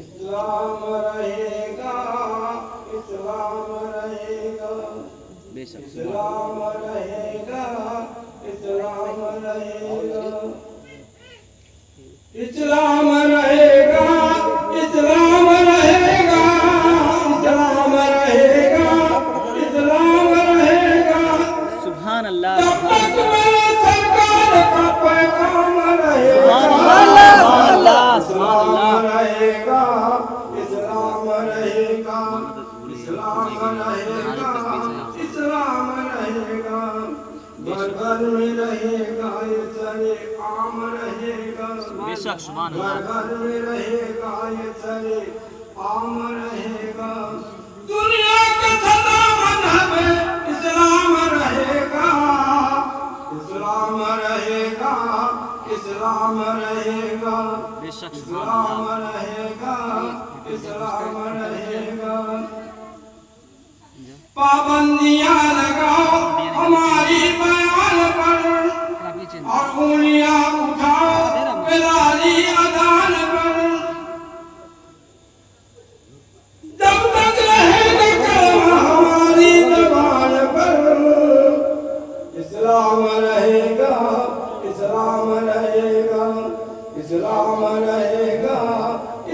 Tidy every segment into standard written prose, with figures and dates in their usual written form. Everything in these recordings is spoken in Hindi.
इस्लाम रहेगा, इस्लाम रहेगा, इस्लाम रहेगा, इस्लाम रहेगा, इस्लाम रहेगा, इस्लाम रहेगा, इस्लाम रहेगा, इस्लाम रहेगा। सुभान अल्लाह, जब तक मेरे सरकार का पैगाम रहेगा, सुभान अल्लाह, इस्लाम रहेगा, इस्लाम रहेगा, इस्लाम रहेगा, इस्लाम रहेगा। घर घर में रहेगा, ये सरे आम रहेगा, बेशक सुभान घर अल्लाह। घर में रहेगा, ये सरे आम रहेगा। दुनिया का सदा मजहब इस्लाम रहेगा, इस्लाम रहेगा, इस्लाम रहेगा, बेशक सुभान इस्लाम अल्लाह। रहेगा, इस्लाम रहेगा। पाबंदियां लगाओ हमारी बयान पर और उंगलियां उठाओ बिलाली अदान पर। जब तक रहेगा कलमा हमारी ज़बान पर, इस्लाम रहेगा, इस्लाम रहेगा, इस्लाम रहेगा,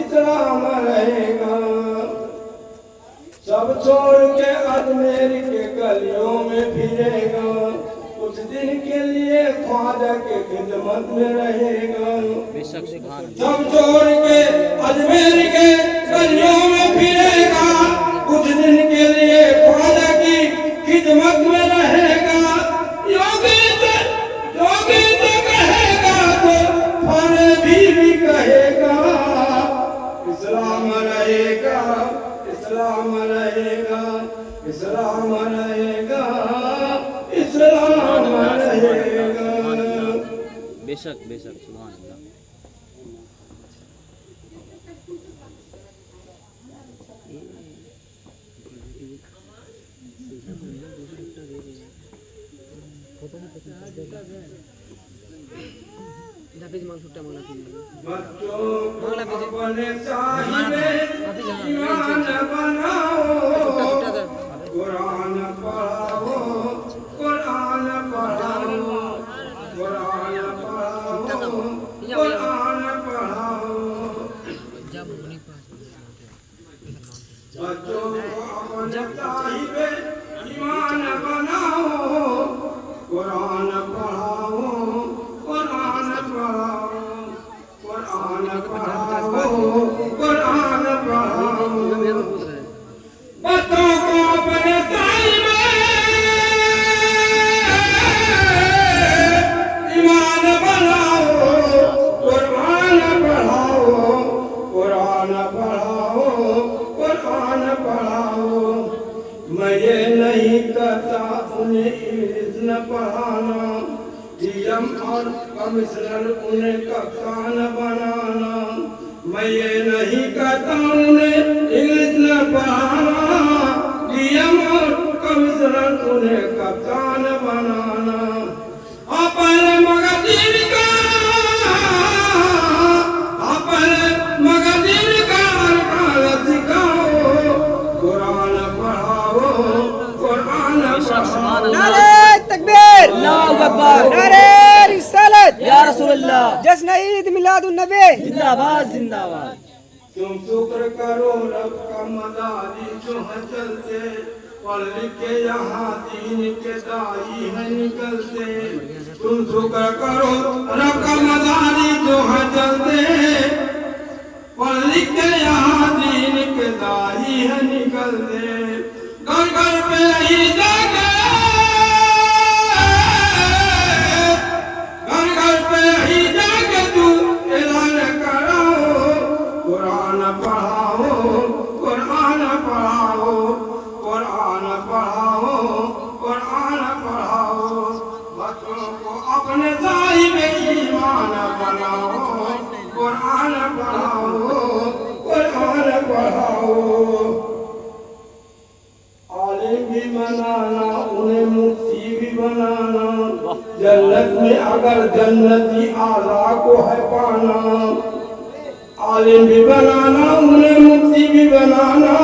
इस्लाम रहेगा। सब छोड़ के अजमेर के गलियों में फिरेगा, कुछ दिन के लिए ख्वाजा के खिदमत में रहेगा। बेशक सुभान अल्लाह। सब छोड़ के अजमेर के गलियों में फिरेगा, कुछ दिन के लिए ख्वाजा की खिदमत में रहेगा। योगी से कहेगा तो फरे भी कहेगा, इस्लाम रहेगा, इस्लाम रहेगा, इस्लाम रहेगा, इस्लाम रहेगा। बेशक बेशक सुभान अल्लाह। हाफिज मंसूरটা মাওলানা কি बच्चों को अपने साहिबे ईमान बनाओ, कुरान पढ़ाओ, कुरान पढ़ाओ, कुरान पढ़ाओ, कुरान पढ़ाओ। बच्चों को अपने साहिबे ईमान बनाओ, कुरान पढ़ाओ, कुरान पढ़ाओ, कुरान पढ़ाओ, कुरान पढ़ाओ। बच्चों को अपने साहिबे ईमान बनाओ, कुरान पढ़ाओ, कुरान पढ़ाओ, कुरान पढ़ाओ। मैं ये नहीं कहता उन्हें इंग्लिश न पढ़ाना, डीएम और कमिश्नर उन्हें कप्तान बनाना। मैं ये नहीं कहता उन्हें इंग्लिश न पढ़ाना, डीएम और कमिश्नर उन्हें कप्तान बनाना। अपने मगजिर का अरकान सिखाओ, कुरान पढ़ाओ, कुरान पढ़ाओ। नारे तकबीर, अल्लाहु अकबर, नारे रिसालत या रसूल अल्लाह, जश्न ईद मिलादुन नबी जिंदाबाद जिंदाबाद। तुम शुक्र करो रब का मदारी जो है चलते, पढ़ लिख के यहाँ दीन के दाई है निकलते। तुम शुक्र करो रब का मदारी जो है चलते, पढ़ लिख के यहाँ दीन के दाई है निकलते। पे ही जाके घर घर पे ही जाके तू ऐलान कराओ, कुरान पढ़ाओ, कुरान पढ़ाओ, कुरान पढ़ाओ, कुरान पढ़ाओ, बच्चों को अपने साहिब ईमान बनाओ, कुरान पढ़ाओ, कुरान पढ़ाओ। आलिम भी बनाना, उन्हें मुफ्ती भी बनाना, जन्नत में अगर जन्नती आला को है पाना। आलिम भी बनाना, उन्हें मुफ्ती भी बनाना,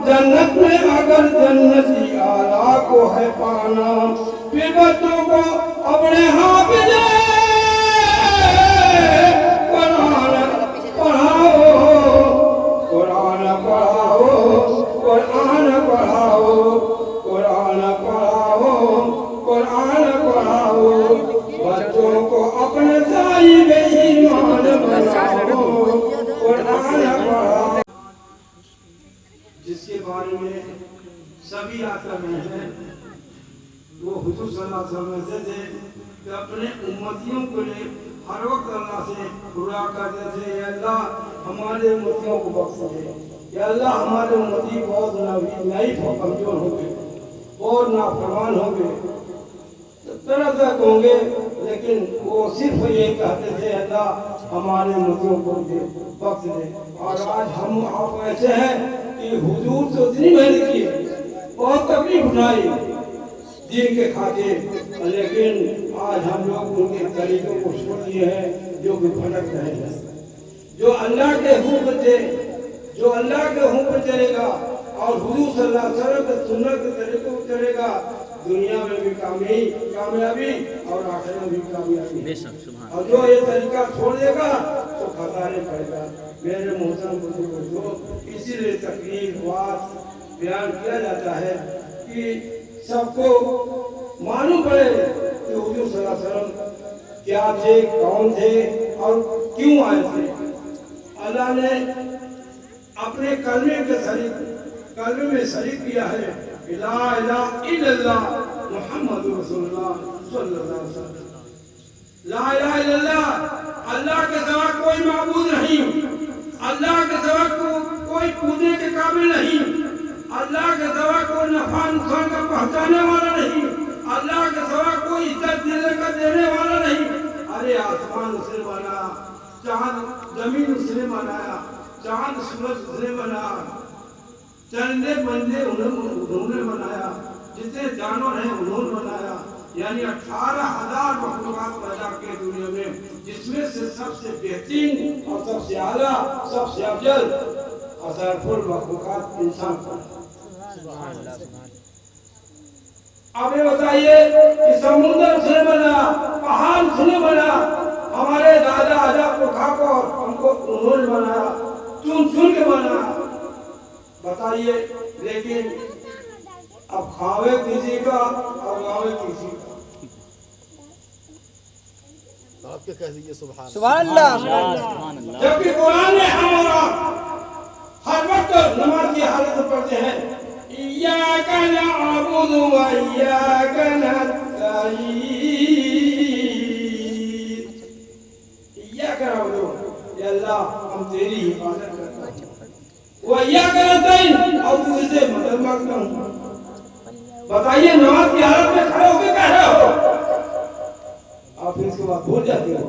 जन्नत में अगर जन्नती आला को है पाना। फिर बच्चों को अपने हाफिज़ कुरान पढ़ाओ, कुरान पढ़ाओ, कुरान पढ़ाओ, कुरान पढ़ाओ, कुरान पढ़ाओ, बच्चों को अपने साहिब ईमान बनाओ, कुरान पढ़ाओ। जिसके बारे में सभी आता में है वो हुजूर सल्लल्लाहु अलैहि वसल्लम से थे कि अपने उम्मतियों को लिए हर वक्त अल्लाह से दुआ करते थे, या अल्लाह हमारे उम्मतियों को बख्श दे, या अल्लाह हमारे उम्मती बहुत नाइफ और कमजोर होंगे और नाफरमान होंगे, तरह तरह होंगे, लेकिन वो सिर्फ ये कहते थे अल्लाह हमारे उम्मतियों को बख्श दे। और आज हम आप ऐसे हैं कि हुजूर तो इतनी मेहनत की, बहुत तकलीफ उठाई दीन के खातिर, लेकिन आज हम लोग उनके तरीकों को छोड़ दिए हैं जो कि भटक रहे हैं। जो अल्लाह के हुक्म थे, जो अल्लाह के हुक्म पर चलेगा और हुजूर सल्लल्लाहु अलैहि वसल्लम के सुन्नत के तरीकों पर चलेगा, दुनिया में भी कामयाबी और आखिरत में भी कामयाबी। और जो ये तरीका छोड़ देगा तो खसारे पड़ेगा। मेरे मोहतरम बुजुर्गों, इसीलिए तकरीर बात बयान किया जाता है कि सबको मालूम पड़े कि हुजूर सल्लल्लाहु अलैहि वसल्लम क्या थे, कौन थे और क्यों आए थे। अल्लाह ने अपने कलमे में शरीक किया है, ला इलाहा इल्लल्लाह मुहम्मदुर रसूलुल्लाह सल्लल्लाहु अलैहि वसल्लम। ला इलाहा इल्लल्लाह, अल्लाह के सिवा कोई माबूद नहीं, अल्लाह के सिवा कोई पूजने के काबिल नहीं, अल्लाह के सिवा कोई नफा नुकसान का पहुंचाने वाला नहीं, अल्लाह के सिवा कोई इज्जत देने वाला नहीं। अरे आसमान उसने बनाया, चांद जमीन उसने बनाया, चांद सूरज उसने बनाया, चंदे बंदे उन्होंने बनाया, जितने जानवर हैं उन्होंने बनाया, यानी 18,000 मखलूक़ात पैदा किए दुनिया में, जिसमें से सबसे बेहतरीन और सबसे आला, सबसे अफजल असरफुल मखलूक़ात इंसान का। अब ये बताइए कि समुद्र उसने बना, पहाड़ उसने बना, हमारे दादा आजा को खाकर हमको उन्होंने बनाया, चुन के बनाया। बताइए, लेकिन अब खावे किसी का और गावे किसी का। आपके कह दीजिए सुभान सुभान अल्लाह। जबकि कुरान में हमारा हर वक्त नमाज की हालत में पढ़ते हैं, इय्याका नअबुदु व इय्याका नस्तईन। इय्याका नअबुदु, या अल्लाह हम तेरी इबादत करते हैं, व इय्याका नस्तईन, और तुझसे मदद मांगता हूँ। बताइए, नमाज की हालत में खड़े होकर कह रहे हो, आप इसके बाद भूल जाते हो,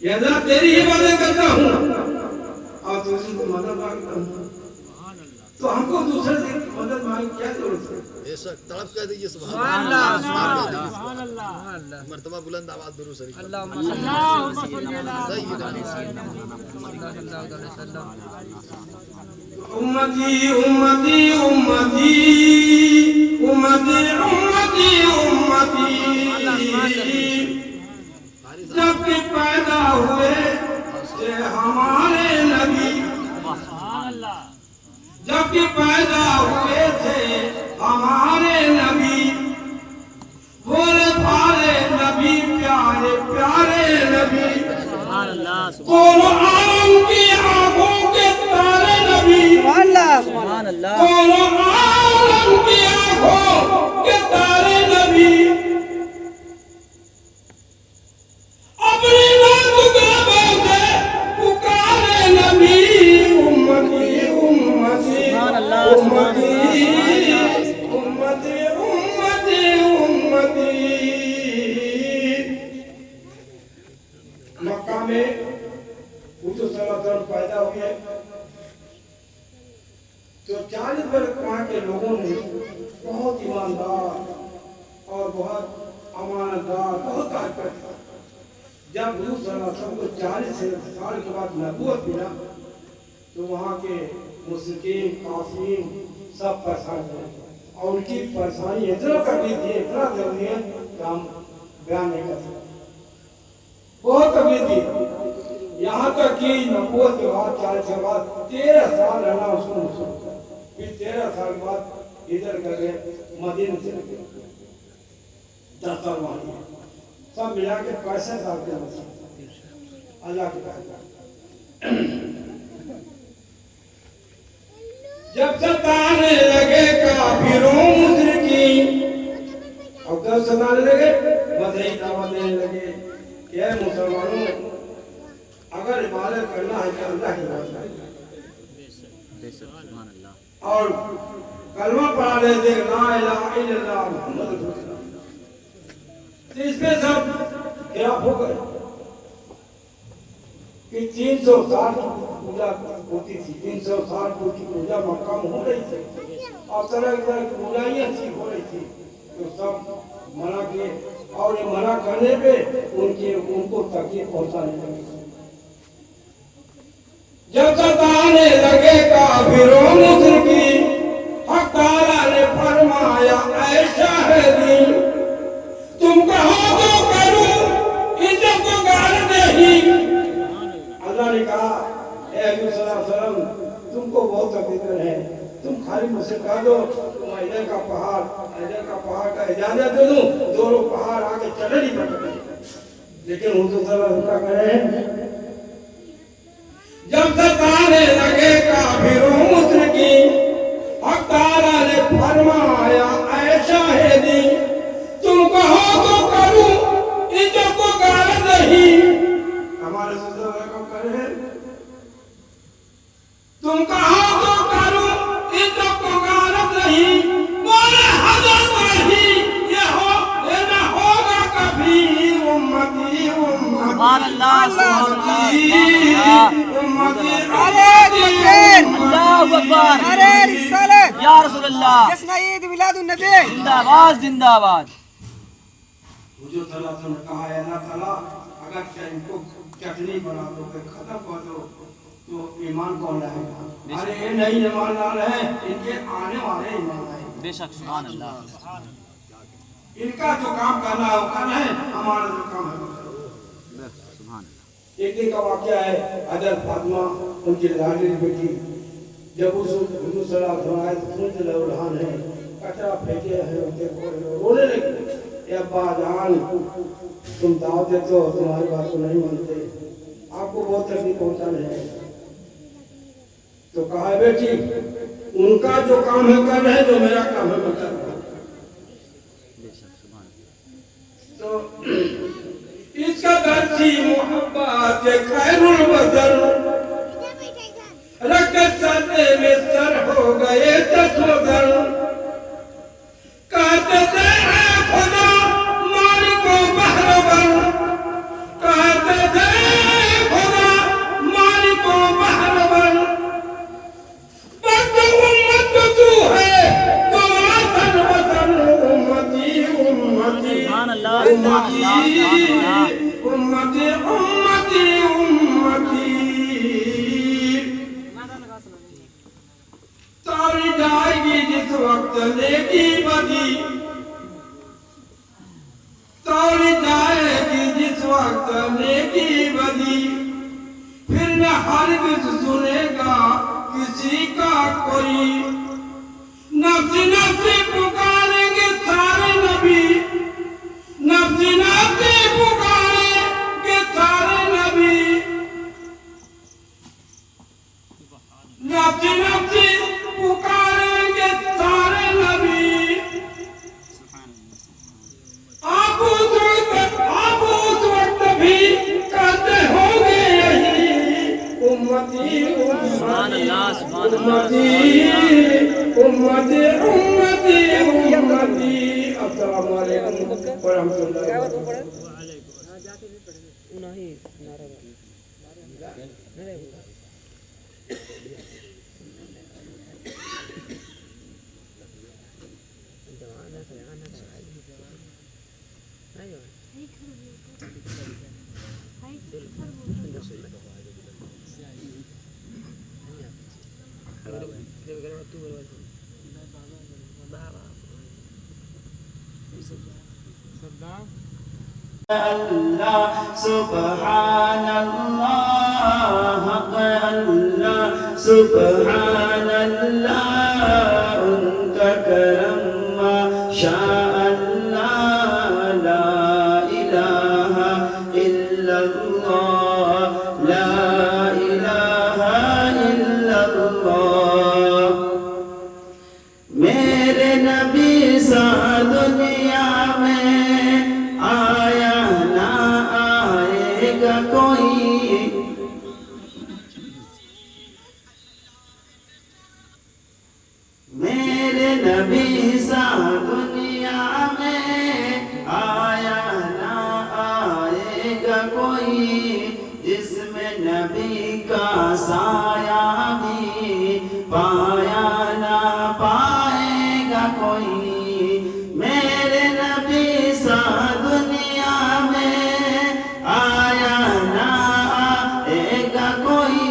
या अल्लाह तेरी इबादत करता हूँ और तुझसे मदद मांगता हूँ। तो हमको दूसरे से मदद मांगने की क्या जरूरत है? बेशक तड़प कह दीजिए सुभान अल्लाह, अल्लाह, सुभान अल्लाह, मर्तबा बुलंद आवाज दुरूद शरीफ अल्लाहुम्मा उम्मती उम्मती उम्मती उम्मती उम्मती उम्मती, जब कि पैदा हुए थे हमारे नबी, जब कि पैदा हुए थे हमारे नबी, भोले भाले नबी, प्यारे प्यारे नबी, दोनों आलम की आंखों के तारे नबी, सुभान अल्लाह, सुभान अल्लाह, दोनों सुभान अल्लाह सुभान अल्लाह उम्मती उम्मती उम्मती। मक्का में हुजूर सल्लल्लाहु अलैहि वसल्लम पैदा हुए तो 40 वर्ष वहाँ के लोगों ने बहुत ईमानदार और बहुत अमानतदार बहुत ताकत। जब हुजूर सल्लल्लाहु अलैहि वसल्लम को 40 साल के बाद नबूवत मिला तो वहाँ के मुश्रिकीन काफिरीन सब परेशान थे और उनकी परेशानी इतना तकलीफ थी, इतना जरूरी है कि हम बयान नहीं कर सकते। बहुत तकलीफ थी, यहाँ तक कि नबूवत के बाद 40 के बाद 13 साल रहना उसको मुश्किल। फिर 13 साल के बाद इधर कर गए मदीना चले गए 10 साल वहाँ सब मिला के 65 साल के अल्लाह के पास। जब सताने लगे काफिरों मुशरिकीन और कब सताने लगे बधाई दावत देने लगे ये मुसलमानों अगर इबादत करना है तो अल्लाह की इबादत और कलमा पढ़ा देते ला इलाहा इल्लल्लाह मुहम्मद रसूलुल्लाह। इसमें सब क्या हो गए कि 300 साल की पूजा होती थी, 300 साल की पूजा मक्का में हो रही थी और तरह तरह की बुराइयां सी हो रही थी तो सब मना किए और ये मना करने पे उनको तकलीफ पहुंचाने लगे। जब सताने लगे काफिरों मुशरिकीन हक ताला ने फरमाया ऐसा है दिन तुम कहो तो करूं इज्जत को गाल नहीं। अल्लाह ने कहा ए हजूर सल्लल्लाहु अलैहि वसल्लम तुमको बहुत तकलीफ है, तुम खाली मुझसे कह दो तुम अजय का पहाड़ का इजाजत दे दूं, दोनों पहाड़ आके चढ़ नहीं पड़ते। लेकिन हुजूर सल्लल्लाहु अलैहि वसल्लम कह रहे हैं जब सताने लगे काफिरों मुशरिकीन हक ताला ने फरमाया ऐसा है दिन तुम कहो तो करूं इज्जत को गाल नहीं। हमारे सल्लल्लाहु करे हैं तुम कहो तो करूं इज्जत को गाल नहीं बोले हजर नहीं ये ना होगा कभी उम्मती उम्मती। सुभान अल्लाह सुभान अल्लाह अल्लाहु अकबर अरे रिसालत या रसूल अल्लाह जश्न ईद मिलादुन नबी जिंदाबाद जिंदाबाद। हुजूर सल्लल्लाहु अलैहि वसल्लम ने कहा है अल्लाह ताला अगर इनको चटनी बना दो खत्म कर दो तो ईमान कौन लाएगा? अरे ये नहीं ईमानदार है इनके आने वाले ईमान लाएंगे। बेशक सुभान अल्लाह। इनका जो काम करना है वो करना है, हमारा जो काम है सुभान अल्लाह। एक दिन का वाकया है हज़रत फातिमा उनकी लाडली बेटी जब उस हुजूर सल्लल्लाहु अलैहि वसल्लम से लौलान है कचरा फेंके हैं उनके रोने लगी ए अब्बा जान तुम दावत देते हो तुम्हारी बात को नहीं मानते आपको बहुत तकलीफ पहुंचाने हैं। तो कहा बेटी उनका जो काम है कर रहे हैं जो मेरा काम है मैं कर रहा हूं। तो इसका दर्जी मोहब्बत खैरुल बदर रकत सदे में सर हो गए तस्वदर कहते थे खुदा मालिको बहरवर कहते थे खुदा मालिको बहरवर बस उम्मत तू है तो आसन वतन उम्मती उम्मती सुभान अल्लाह सुभान अल्लाह। उम्मती उम्मती उम्मती। तारी जाएगी जिस वक्त नेकी बदी तारी जाएगी जिस वक्त नेकी बदी फिर न हरगिज़ सुनेगा किसी का कोई नफ्सी नफ्सी पुकारेंगे सारे नबी नफ्सी नफ्सी पुकारेंगे सारे नबी नफ्सी नफ्सी पुकारेंगे सारे नबी। आप उस वक्त भी कहते होंगे यही उम्मती सुभान अल्लाह, सुभान अल्लाह, उम्मती उम्मती उम्मती। अस्सलाम वालेकुम व रहमतुल्लाहि व बरकातहू। अल्लाह सुब्हान अल्लाह हक अल्लाह सुब्हान अल्लाह उनका करम माशा अल्लाह ला इलाहा इल्लल्लाह ला इलाहा इल्लल्लाह। मेरे नबी सा दुनिया में आया ना आएगा कोई, मेरे नबी सा दुनिया में आया ना आएगा कोई, जिसमें नबी का साया भी पाया ना पाएगा कोई। मेरे नबी सा दुनिया में आया ना आएगा कोई,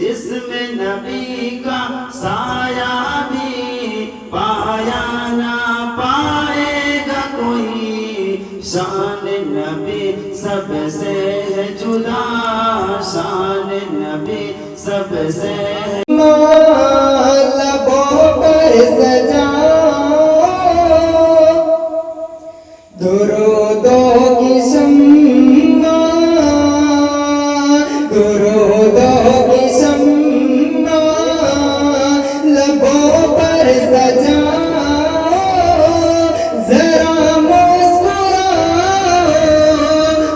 जिसमें नबी का साया भी पाया ना पाएगा कोई। शान नबी सबसे है जुदा, शान नबी सबसे है लबों पर सजा दुरूदों की शम्मा, दुरूदों की शम्मा लबों पर सजा, जरा मुस्कुराओ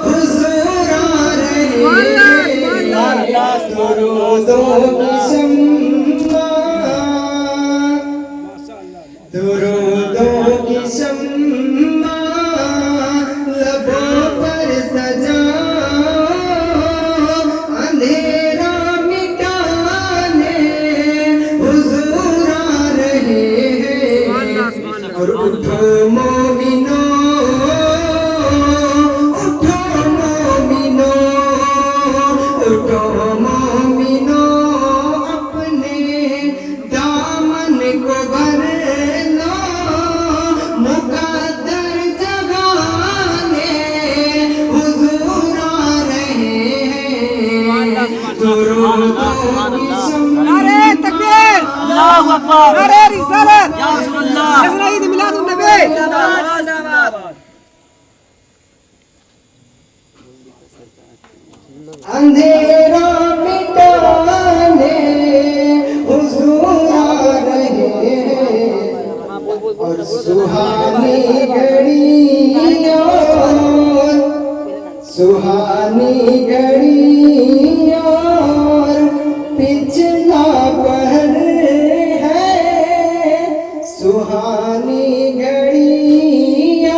हुजूर आ रहे हैं। दुरूदों की शम्मा, दुरूदों की शम्मा लबों पर सजा, अंधेरा मिटाने हुजूर आ रहे हैं। और उठो मोमिनो, उठो मोमिनो, उठो मोमिनो, अपने दामन को भर लो, मुकद्दर जगाने हुजूर आ रहे हैं। दुरूदों की शम्मा, नारे तकबीर, अल्लाहु अकबर, नारे रिसालत, या रसूलुल्लाह, जश्न ईद मिलादुन नबी। अंधेरा मिटाने हुजूर आ रहे हैं। और सुहानी घड़ियों, सुहानी घड़ियों पिछला पहर है, सुहानी घड़ियों,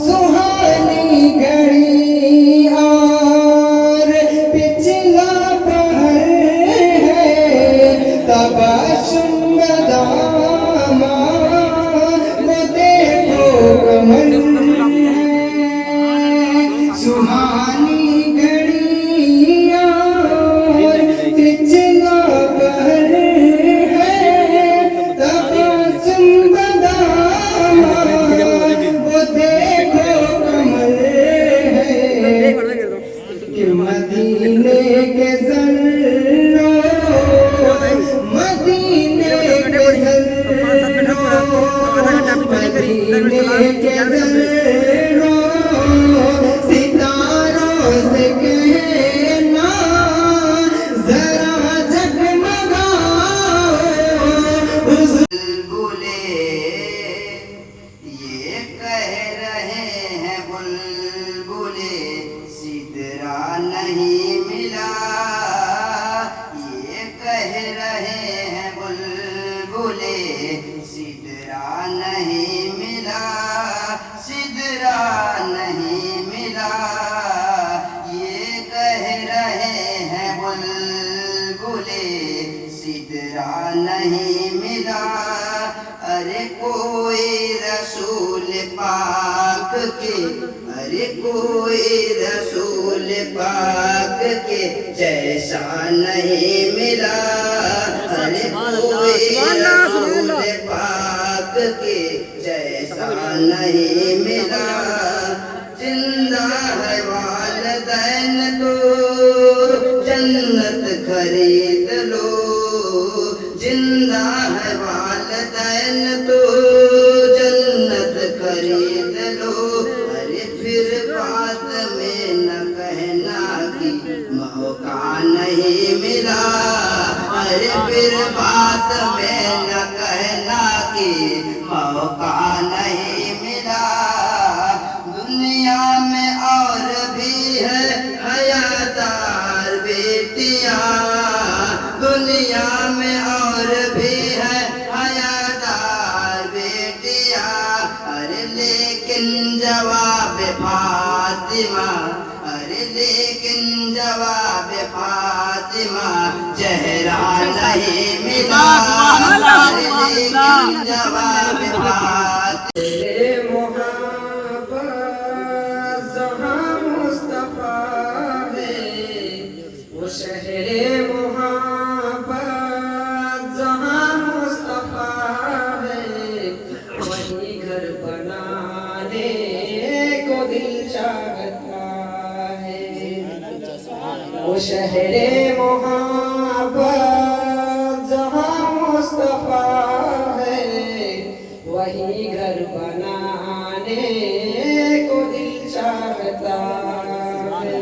सुहानी घड़ियों पिछला पहर है, तबस्सुम बदामा वो देखो कमर है, सुहानी घड़ियों पिछला पहर है, तबस्सुम बदामा वो देखो कमर है। कि मदीने के ज़र्रों, मदीने के ज़र्रों, मदीने के ज़र्रों सितारों से कहना, जरा जगमगाओ बुलबुले, ये कह रहे हैं बुलबुले सिदरा नहीं मिला। बोले सिदरा नहीं मिला। अरे कोई रसूल पाक के, अरे कोई रसूल पाक के जैसा नहीं मिला। अरे कोई रसूल पाक के जैसा नहीं मिला। जिंदा है वालिदैन तो जन्नत खरीद लो। जिंदा है वालिदैन तो जन्नत खरीद लो। अरे फिर बात में न कहना कि मौका नहीं मिला। अरे फिर बात में न कहना कि मौका नहीं मिला। दुनिया में और भी है हयादार बेटियां। दुनिया में और भी है हयादार बेटियां। अरे लेकिन जवाब फातिमा, अरे लेकिन जवाब फातिमा चेहरा नहीं मिला। अरे लेकिन जवाब फातिमा शहरे मोहब्बत जहाँ मुस्तफा है, वही घर बनाने को दिल चाहता है। वो शहरे मोहब्बत जहाँ मुस्तफा है, वही घर बनाने को दिल चाहता है।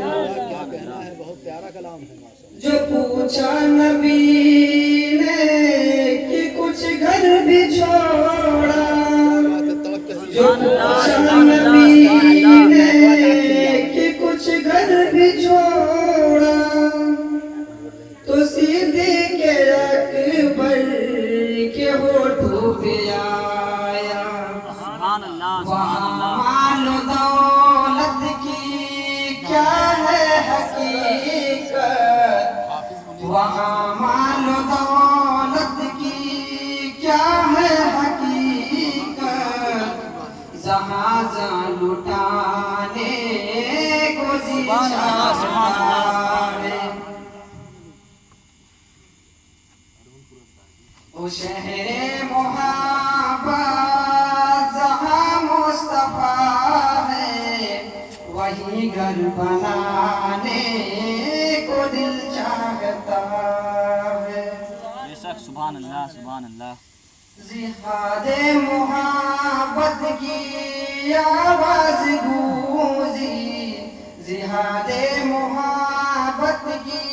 जो पूछा नबी ने कि कुछ घर भी छोड़ा। जो पूछा नबी ने कि कुछ घर भी छोड़ा, तो सीधे के अकबर के होठों पे आया। वहाँ मालो दौलत की क्या है हकीकत। वहाँ मालो दौलत की क्या है हकीकत। जहाज़ लुटाने को जी चाहता है। ओ शहरे मोहब्बत जहाँ मुस्तफा है, वही घर बनाने को दिल चाहता है। बेशक सुभान अल्लाह सुभान अल्लाह। जिहादे मोहब्बत की आवाज गूंजी। जिहादे मोहब्बत की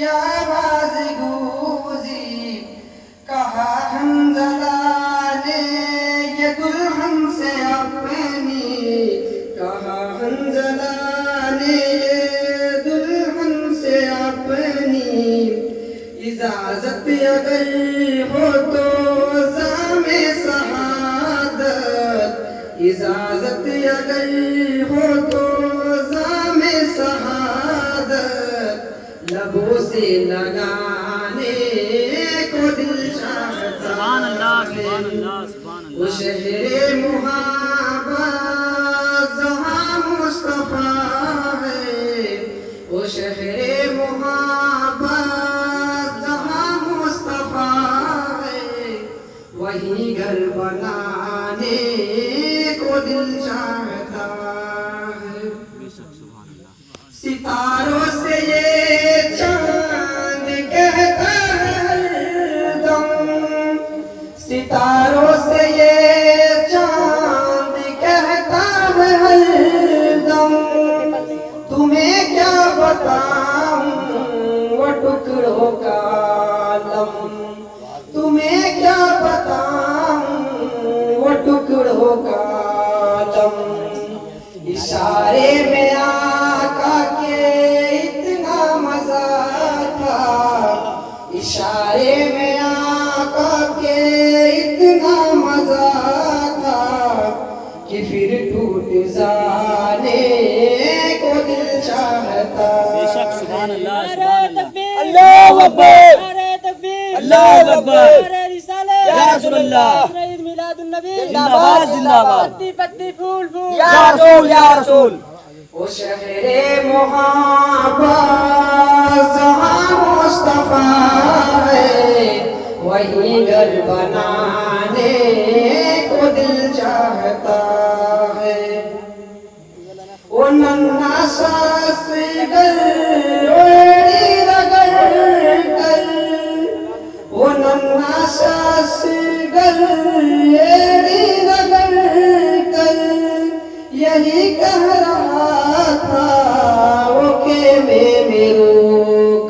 आवाज गूंजी। कहा हंज़ला ने ये दुल्हन से अपनी। कहा हंज़ला ने ये दुल्हन से अपनी। इजाजत अगर हो तो जामे शहादत। इजाजत अगर हो तो जामे शहादत। लबों से लगाने को दिल चाहता है। वो शहरे मोहब्बत जहाँ मुस्तफा है। वो शहरे मोहब्बत जहाँ मुस्तफा है, वही घर बनाने को दिल चाहता है। सितारों से ये चांद कहता है हरदम। सितारों से ये चांद कहता है हरदम। तुम्हें क्या बताऊं वो टुकड़ों का आलम। तुम्हें क्या बताऊं वो टुकड़ों का आलम। इशारे में आका के इतना मजा था। इशारे में आका के इतना मजा था कि फिर टूट जाने को दिल चाहता। बेशक सुभान अल्लाह सुभान अल्लाह। अल्लाहू अकबर। अल्लाहु अकबर नारे रिसाले या रसूलुल्लाह ईद मिलादुन नबी जिंदाबाद जिंदाबाद पत्ती पत्ती फूल फूल या रसूल या रसूल वो शहरे मुहाबा जहाँ मुस्तफा है वही घर बनाने को दिल चाहता है। वो नन्हा सा सिगर ओढ़ी रगड़ कर, वो नन्हा सा सिगर एड़ी रगड़ कर यही कह रहा था वो खेमे में रो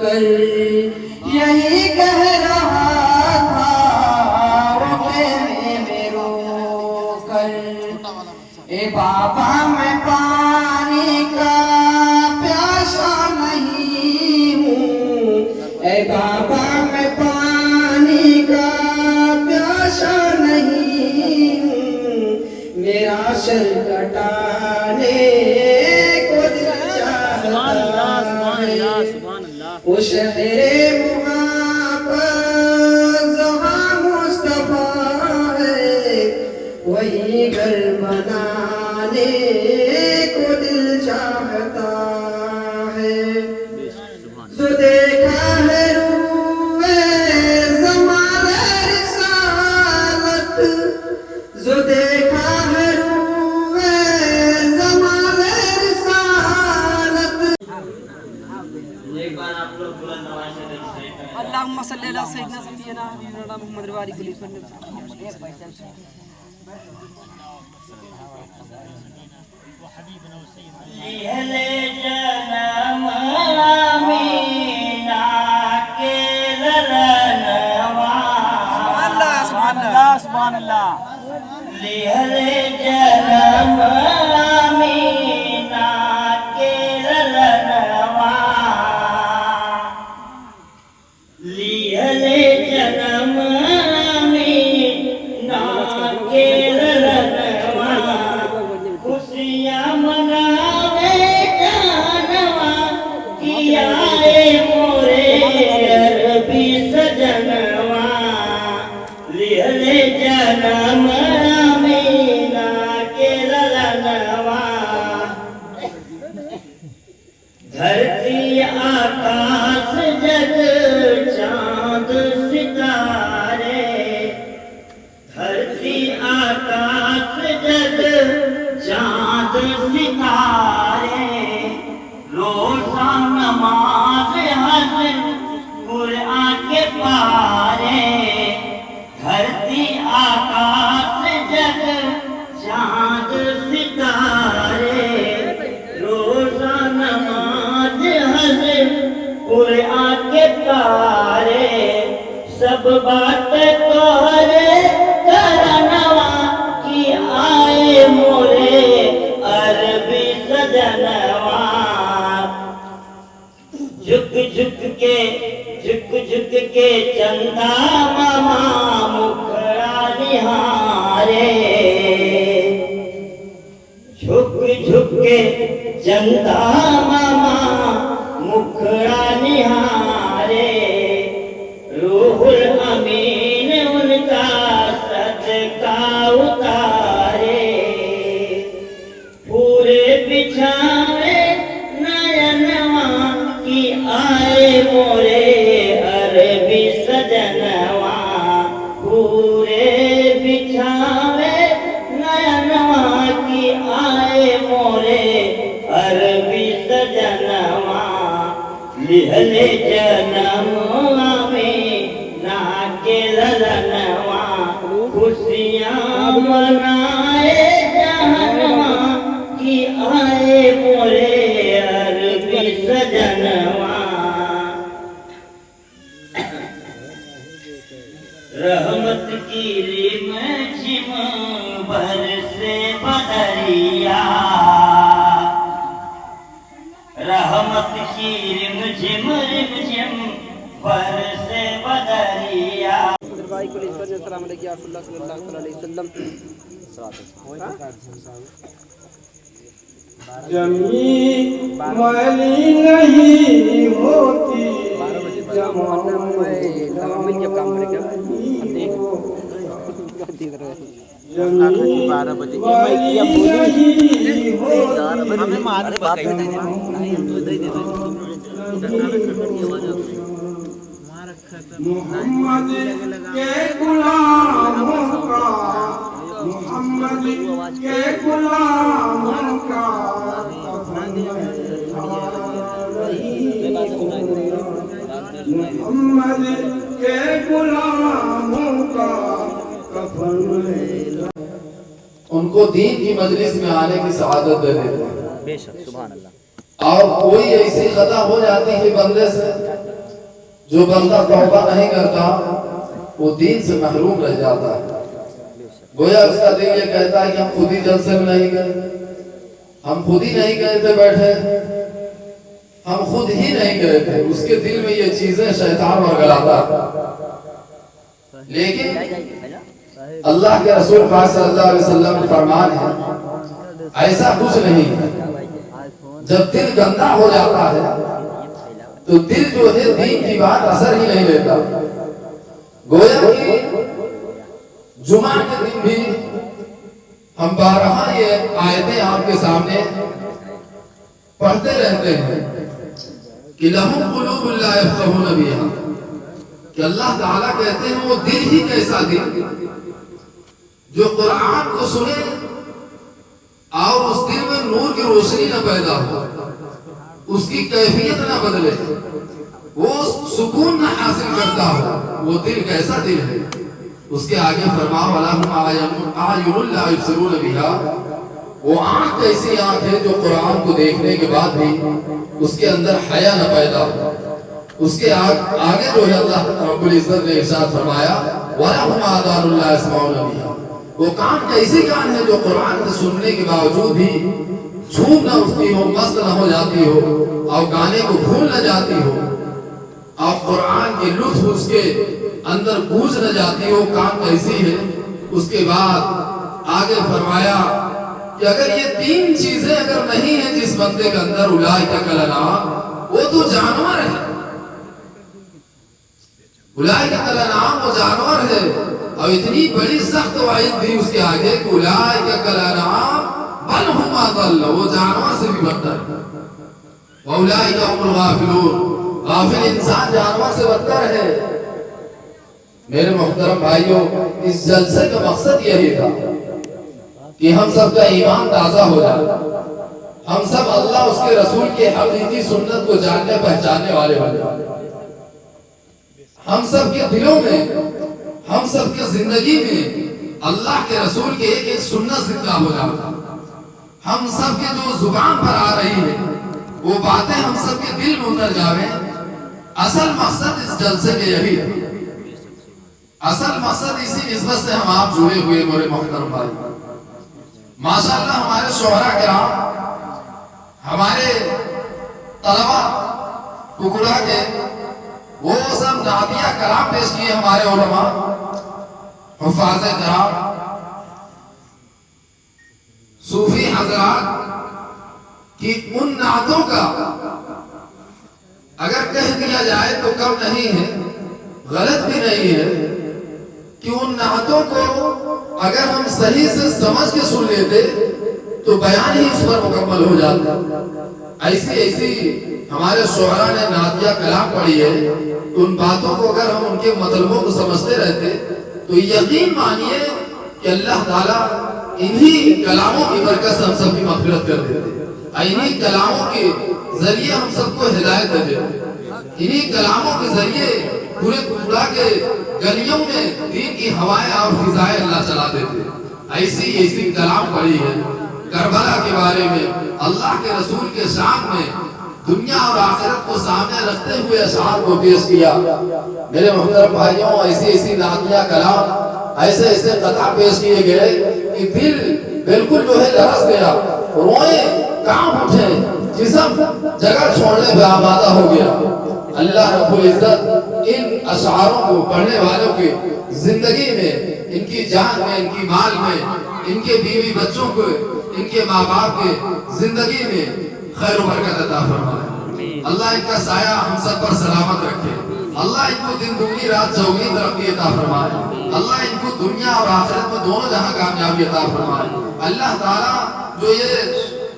कर, यही कह रहा था वो खेमे में रो कर। ए बाबा मैं पानी का प्यासा नहीं हूँ, ए बाबा मैं पानी का प्यासा नहीं हूँ, मेरा सर कटाने को दिल चाहता है। वो शहरे मुहाबा जहाँ मुस्तफा है वही घर बनाने को दिल चाहता है। जो देखा है रूए ज़माने रिसालत, जो देखा है रूए ज़माने रिसालत। एक बार आप लोग बुलंद आवाज से दरूद शरीफ पढ़ें। अल्लाहुम्मा सल्ली अला सय्यिदना सय्यिदना हबीबना मुहम्मद व आलिहि वसल्लम। लिहले जनम आमीना के ललनवा। सुभान अल्लाह सुभान अल्लाह। लिहले जनम आमीना के ललनवा। लिहले जनम आमीना के ललनवा। खुशियाँ मनावे जानवा किया मोरे अरबी सजनवा। लिहले जनम आमीना के ललनवा। धरती आकाश जग चांद सितारे। धरती आकाश जग चांद सितारे। रोज़ा नमाज हज कुरान के पारे। धरती आकाश जग चांद सितारे। रोज़ा नमाज हज कुरान के पारे। सब बात तोहरे करनवा की आए मोरे अरबी सजनवा। झुक के चंदा मामा मुखड़ा निहारे। झुक के चंदा मामा मुखड़ा निहारे। रूहुल अमीन उनका सदका उतारे। पूरे बिछावे नयनवा की आए मोरे अरबी सजनवा। पूरे बिछावे नयनवा की आए मोरे अरबी सजनवा। लिहले जनमवा में ना के ललनवा। खुशियाँ मनाए जहनवा की आए मोरे अरबी सजनवा। रहमत की रिमझिम बरसे बदरिया। रहमत की रिमझिम बरसे बदरिया। भाई को अस्सलाम वालेकुम या रसूलुल्लाह सल्लल्लाहु अलैहि वसल्लम। जमी मैली नहीं होती मिल के काम करेंगे मोहम्मद के गुलामों का, मोहम्मद के गुलामों का मोहम्मद के गुलामों का कफन। उनको दीन की मजलिस में आने की सआदत दे देते हैं। बेशक सुभान अल्लाह। और कोई ऐसी खता हो जाती है बंदे से, जो बंदा तौबा नहीं करता वो दीन से महरूम रह जाता है। गोया उसका दिल ये कहता है कि हम खुद ही जलसे में नहीं गए, हम खुद ही नहीं गए थे बैठे, हम खुद ही नहीं गए थे। उसके दिल में ये चीजें शैतान वरगलाता। लेकिन अल्लाह के रसूल सल्लल्लाहु अलैहि वसल्लम का फरमान है, ऐसा कुछ नहीं है। जब दिल गंदा हो जाता है तो दिल जो है दीन की बात असर ही नहीं लेता। गोया कि जुमा के दिन भी हम बारहा ये आयतें आपके सामने पढ़ते रहते हैं कि लहुम कुलूबुन ला यफ़क़हून बिहा, कि अल्लाह ताला कहते हैं वो दिल ही कैसा दिल जो कुरान को सुने और उस दिल में नूर की रोशनी न पैदा हो, उसकी कैफियत न बदले, वो सुकून न हासिल करता हो, वो दिल कैसा दिल है। उसके आगे फरमाओ वलहुम आयुनुन ला युबसिरून बिहा, वो आंख कैसी आंख है जो कुरान को देखने के बाद भी उसके अंदर हया न पैदा हो। उसके आगे जो है अल्लाह रब्बुल इज्जत ने इरशाद फरमाया वलहुम आदानुन ला यस्माऊन बिहा, वो कान कैसी कान है जो कुरान को सुनने के बावजूद भी झूम न उठती हो, मस्त न हो जाती हो और गाने को भूल न जाती हो और कुरान के लुत्फ उसके अंदर गूंज न जाती हो। कान कैसी है। उसके बाद आगे फरमाया कि अगर ये तीन चीजें अगर नहीं है जिस बंदे के अंदर उलाइका कलनाम, वो तो जानवर है। उलाइका कलनाम वो जानवर है और इतनी बड़ी सख्त वाइद दी उसके आगे कि उलाइका कलनाम बल हुम अदल, वो जानवर से भी बदतर है। वउलाइका हुमुल गाफिलून, गाफिल इंसान जानवर से बदतर है। मेरे मोहतरम भाइयों, इस जलसे का मकसद यही था कि हम सब का ईमान ताजा हो जाए, हम सब अल्लाह उसके रसूल के हकीकी सुन्नत को जानने पहचानने वाले बन जाए। हम सब के दिलों में, हम सब के जिंदगी में अल्लाह के रसूल के एक एक सुन्नत जिंदा हो जाए। हम सब के जो जुबान पर आ रही है वो बातें हम सब के दिल में उतर जावे। असल मकसद इस जलसे में यही है। असल मकसद इसी निस्बत से हम आप जुड़े हुए मेरे मोहतरम भाई। माशाअल्लाह हमारे शोहरा किराम, हमारे तलबा टुकड़ा के वो सब नादिया कलाम पेश किए हमारे उलमा हुफ़ाज़े किराम, सूफी हज़रात कि उन नातों का अगर कह दिया जाए तो कम नहीं है, गलत भी नहीं है कि उन नातों को अगर हम सही से समझ के सुन लेते तो बयान ही इस पर मुकम्मल हो जाता। ऐसी ऐसी हमारे शोहरा ने नातिया कलाम पढ़ी है, उन बातों को अगर हम उनके मतलबों को समझते रहते तो यकीन मानिए कि अल्लाह ताला इन्हीं कलामों की बरकत से हम सब की मग़फ़िरत कर देते, इन्हीं कलामों के जरिए हम सबको हिदायत दे देते, इन्हीं कलामों के जरिए पूरे टुकड़ा के गलियों में दीन की हवाएं और फिजाएं अल्लाह चला देते। ऐसी ऐसी कलाम पढ़ी है। करबला के बारे में अल्लाह के रसूल के शान में दुनिया और आखिरत को सामने रखते हुए अशआर को पेश किया। मेरे मोहतरम भाइयों, ऐसी ऐसी नातिया कलाम, ऐसे ऐसे कथा पेश किए गए कि दिल बिल्कुल जो है लरस गया, रोए कांप उठे, जिस्म जगह छोड़ने पे आमादा हो गया। अल्लाह रब्बुल इज्जत इन अशआरों को पढ़ने वालों की जिंदगी में, इनकी जान में, इनकी माल में, इनके बीवी बच्चों को, इनके माँ बाप के जिंदगी में खैर बरकत अता फरमाए। अल्लाह इनका साया हम सब पर सलामत रखे। अल्लाह इनको दिन दुगनी रात चौगनी तरक्की अता फरमाए। अल्लाह इनको दुनिया और आखिरत में दोनों जहां कामयाबी अता फरमाए। अल्लाह ताला जो ये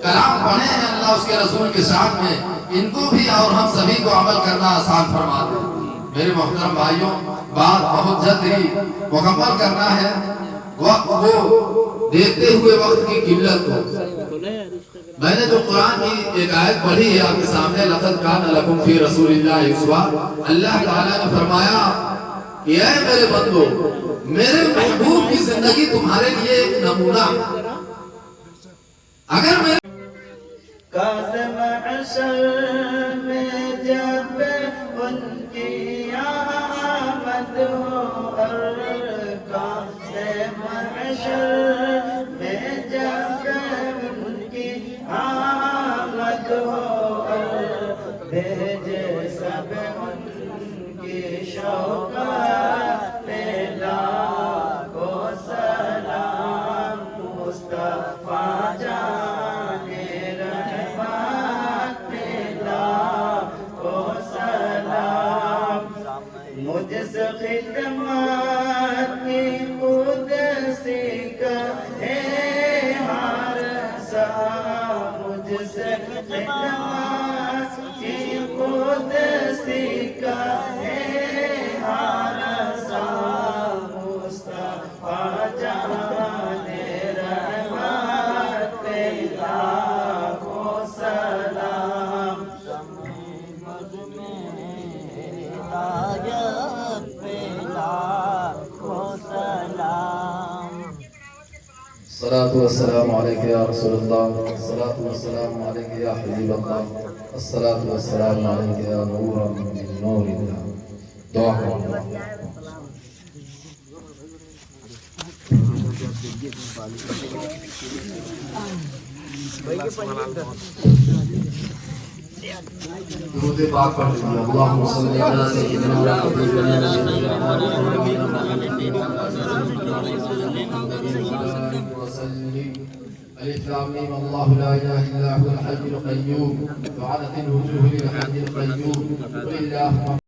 कलाम पढ़े हैं अल्लाह उसके रसूल के साथ में, इनको भी और हम सभी को अमल करना आसान फरमा दे। मेरे मोहतरम भाइयों, बात बहुत जल्द ही मुकम्मल करना है। वक्त को देखते हुए वक्त की किल्लत को, मैंने जो कुरान की एक आयत पढ़ी है आपके सामने, लक़द कान लकुम फी रसूलिल्लाहि उस्वा, अल्लाह ताला ने फरमाया कि ऐ मेरे बंदो, मेरे महबूब की जिंदगी तुम्हारे लिए एक नमूना। अगर मैं काज़म अशर में जब उनकी आमद हो, काज़म अशर में जब उनकी आमद हो, भेजे सब उनकी शौक़त को सलाम, मुस्तफ़ा जाने मुझसे खिदमत की कुदसी का है हार सा, मुझसे खिदमत की कुदसी का है हार सा, मुस्तफ़ा जाने रहमत पे लाखों सलाम। अस्सलातु वस्सलामु अलैका या रसूलल्लाह, अस्सलातु वस्सलामु अलैका या हबीबल्लाह, अस्सलातु वस्सलामु अलैका या नूरन मिन नूरिल्लाह। दुआ करें। दुरूद पाक पढ़ लीजिए। अल्लाहुम्मा सल्लि अला सय्यिदिना अलिफ लाम मीम अल्लाहु ला इलाहा इल्ला हुवल हय्युल क़य्यूम व अनतिल वजूह लिल हय्यिल क़य्यूम।